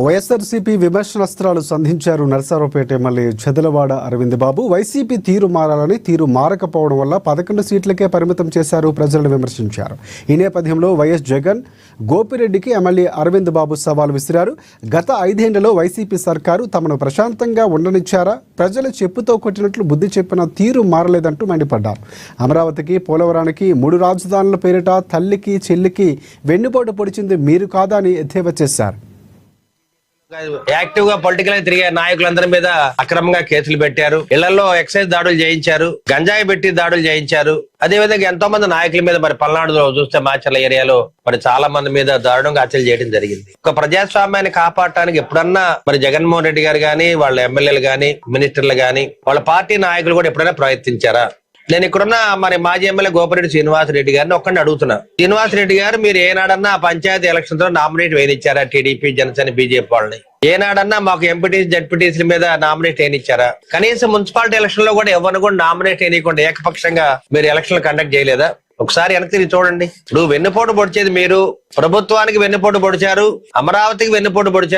YSRCP విమర్శనాస్త్రాలు సంధించారు Narasaraopet MLA Chedalavada Arvind బాబు. YCP తీరు మారాలని, తీరు మారకపోవడం వల్ల 11 సీట్లకే పరిమితం చేశారు ప్రజలను విమర్శించారు. ఈ నేపథ్యంలో వైఎస్ జగన్ గోపిరెడ్డికి ఎమ్మెల్యే అరవింద్ బాబు సవాల్ విసిరారు. గత 5 ఏళ్లలో వైసీపీ సర్కారు తమను ప్రశాంతంగా ఉండనిచ్చారా? ప్రజలు చెప్పుతో కొట్టినట్లు బుద్ధి చెప్పిన తీరు మారలేదంటూ మండిపడ్డారు. అమరావతికి, పోలవరానికి 3 రాజధానుల పేరిట తల్లికి చెల్లికి వెన్నుపోటు పొడిచింది మీరు కాదా అని ఎద్దేవా చేశారు. యాక్టివ్ గా పొలిటికల్ తిరిగే నాయకులందరి మీద అక్రమంగా కేసులు పెట్టారు. ఇళ్లలో ఎక్సైజ్ దాడులు చేయించారు, గంజాయి పెట్టి దాడులు చేయించారు. అదే విధంగా ఎంతో మంది నాయకుల మీద మరి పల్నాడులో చూస్తే మాచర్ల ఏరియాలో మరి చాలా మంది మీద దారుణంగా హత్యలు చేయడం జరిగింది. ఒక ప్రజాస్వామ్యాన్ని కాపాడటానికి ఎప్పుడన్నా మరి జగన్మోహన్ రెడ్డి గారు గాని, వాళ్ళ ఎమ్మెల్యేలు గాని, మినిస్టర్లు గాని, వాళ్ళ పార్టీ నాయకులు కూడా ఎప్పుడైనా ప్రయత్నించారా? నేను ఇక్కడున్న మరి మాజీ ఎమ్మెల్యే గోపిరెడ్డి శ్రీనివాసరెడ్డి గారిని ఒక్కడిని అడుగుతున్నా. శ్రీనివాసరెడ్డి గారు, మీరు ఏనాడన్నా పంచాయతీ ఎలక్షన్ తో నామినేట్ వేయనిచ్చారా? టీడీపీ, జనసేన, బీజేపీ వాళ్ళని ఏనాడన్నా మాకు ఎంపీటీసీ, జడ్పీటీసీల మీద నామినేట్ వేయనిచ్చారా? కనీసం మున్సిపాలిటీ ఎలక్షన్ లో కూడా ఎవరిని కూడా నామినేట్ వేయకుండా ఏకపక్షంగా మీరు ఎలక్షన్లు కండక్ట్ చేయలేదా? ఒకసారి వెనక్కి తిరిగి చూడండి. ఇప్పుడు వెన్నుపోటు పొడిచేది మీరు, ప్రభుత్వానికి వెన్నుపోటు పొడిచారు, అమరావతికి వెన్నుపోటు పొడిచారు.